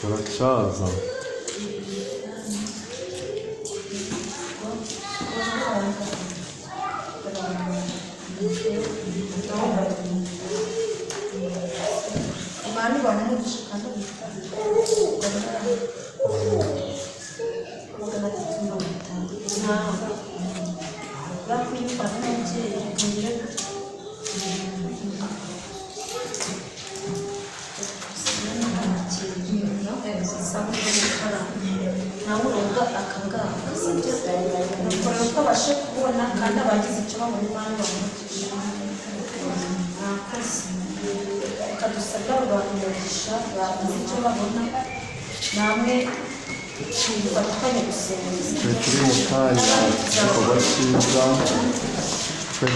Uracaza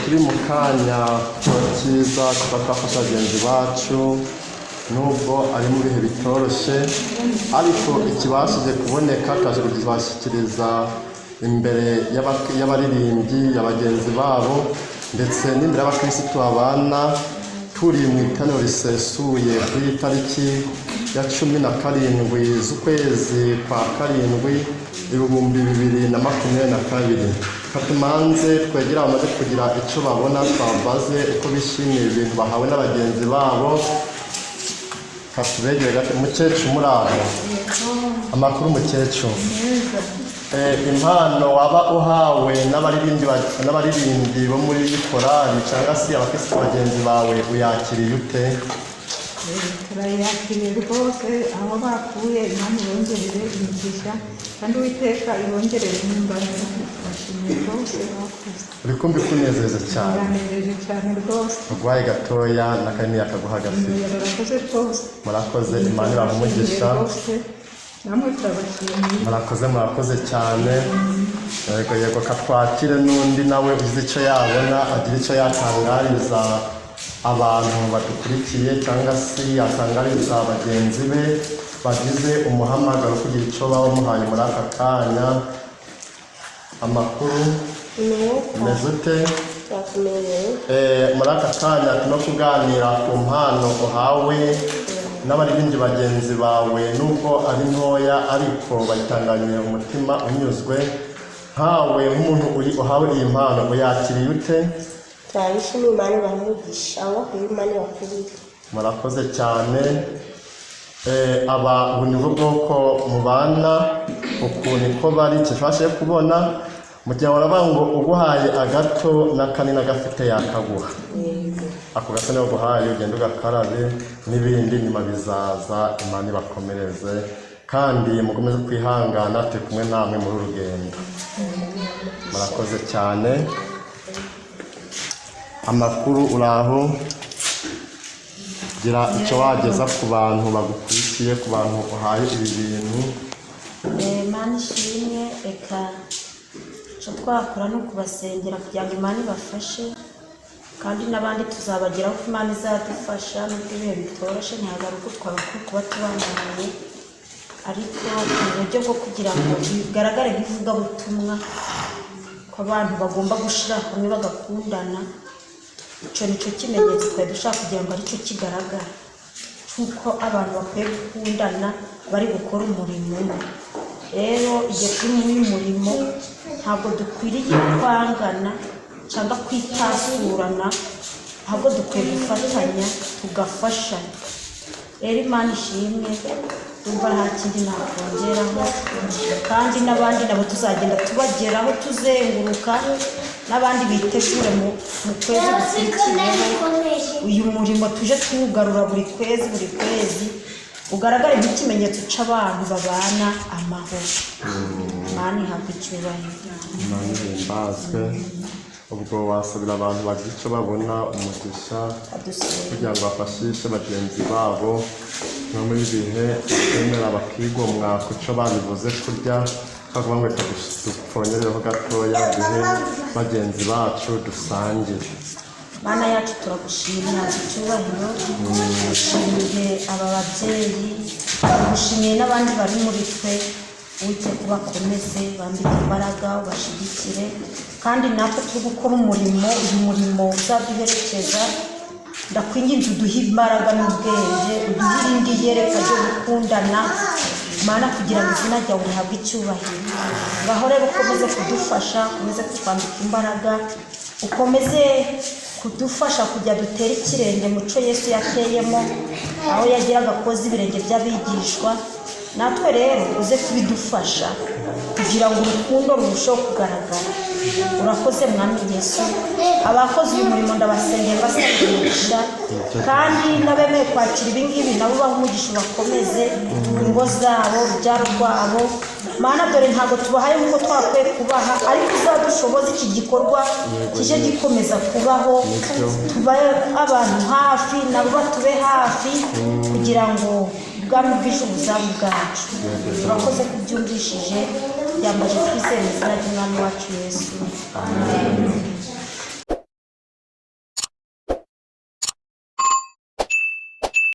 turi mu kanya cyiza twafasha bagenzi bacu nubwo ari mu bihe bitoroshye ariko ikibashije kuboneka twaje kuzibashyikiriza imbere y'abaririmbyi y'abagenzi babo ndetse n'imbere y'abakirisitu babana turi mu iteraniro risesuye kuri tariki ya 17 z'ukwezi kwa karindwi 2022. Katumanze twegera bamaze kugira icyo babona twabaze uko bishimiye ibintu bahawe n'abagenzi babo. Katubegere gato umukecuru muri aho. Amakuru umukecuru. Impano waba uhawe n'abaririmbyi bo muri korali cyangwa se abakirisitu bagenzi bawe uyakiriye ute? turayakiriye rwose aho bakuye Imana ibongerere imigisha kandi Uwiteka ibongerere n'imbaraga. Bashimiye rwose bakuze. Uri kumva kunezeza cyane. Biranejeje cyane rwose. Urwaye gatoya n'akanya akaguhagaze. Murakoze rwose. Murakoze Imana ibamugisha. Namwe turabashimiye. Murakoze cyane. Yego katwakire n'undi nawe uzi icyo yabona agira icyo yatangariza abantu badukurikiye cyangwa se yatangariza bagenzi be bagize umuhamagaro kugira icyo baba muhaye muri aka kanya. Amakuru meze ute? Muri aka kanya turimo kuganira ku mpano uhawe n'abaririmbyi bagenzi bawe nubwo ari ntoya ariko bayitanganye umutima unyuzwe. Nkawe nk'umuntu uhawe iyi mpano uyakiriye ute? Turabishimiye Imana ibamugisha aho Imana ibakubita. Murakoze cyane. Aba ubu bwoko mubana uku niko bari kifashe kubona mu gihe waravuga ngo uguhaye agato n'akanini gafite yakaguha. Ako gasa niyo guhaye ugenda ugakarabe n'ibindi nyuma bizaza. Imana ibakomereze kandi mukomeze kwihangana turi kumwe namwe muri urugendo. Murakoze cyane. Amakuru uraho gira icyo wageza ku bantu bagukurikiye, ku bantu uhaye ibi bintu. Imana ishimwe. Reka icyo twakora no kubasengera kugira ngo Imana ibafashe kandi n'abandi tuzabageraho ko Imana izadufasha n'ubwo ibihe bitoroshye ntihagaruke kuba tubangamiye ariko mu buryo bwo kugira ngo bigaragare nk'ivugabutumwa ko abantu bagomba gushyira hamwe bagakundana. Icyo ni cyo kimenyetso twari dushaka kugira ngo aricyo kigaragara cy'uko abantu bakwiye gukundana bari gukora umurimo umwe. Rero igihe turi muri uyu murimo ntabwo dukwiriye kwangana cyangwa kwitasurana, ahubwo dukwiye gufatanya tugafashanya. Rero Imana ishimwe, umva nta kindi nakongeraho kandi n'abandi nabo tuzagenda tubageraho tuzenguruka n'abandi bitegure mu kwezi gukurikiyeho uyu murimo tuje tuwugarura buri kwezi ugaragare nk'ikimenyetso cy'abantu babana amahoro. Imana ihabwe icyubahiro. Imana ihimbazwe. Ubwo wasabira abantu bagira icyo babona umugisha kugira ngo bafashishe bagenzi babo no muri bihe bemera bakigomwa ku cyo babivuze kurya kavuga ngo reka dupfonyereho gatoya duhe bagenzi bacu dusangire. Mana yacu turagushimira icyubahiro, dushimiye aba babyeyi, dushimiye n'abandi bari muri twe, wite kubakomeze bambike imbaraga ubashigikire, kandi natwe turi gukora umurimo, uyu murimo uzaduherekeza. Ndakwinginze uduhe imbaraga n'ubwenge, uduhe irindi yereka ryo gukundana Mana, kugira ngo izina ryawe rihabwe icyubahiro. Ngaho rero ukomeze kudufasha, ukomeze kutwambika imbaraga, ukomeze kudufasha kujya dutera ikirenge muco Yesu yateyemo, aho yagiraga koza ibirenge by'abigishwa. Natwe rero uze kubidufasha kugira ngo urukundo rurusheho kugaragara. Urakoze Mwami Yesu, abakoze uyu murimo ndabasengera basabye umugisha, kandi n'abemeye kwakira ibingibi nabo baha umugisha, bakomeze ingo zabo, urubyaro rwabo. Mana, dore ntabwo tubahaye nk'uko twakwiye kubaha, ariko uzadushoboze iki gikorwa kije gikomeza kubaho, tubaye abantu hafi, nabo batube hafi, kugira ngo ubwami bw'ijuru buzabe ubwacu. Urakoze kubyumvishije, byambaje twizeye mu izina ry'Umwami wacu Yesu. Amen.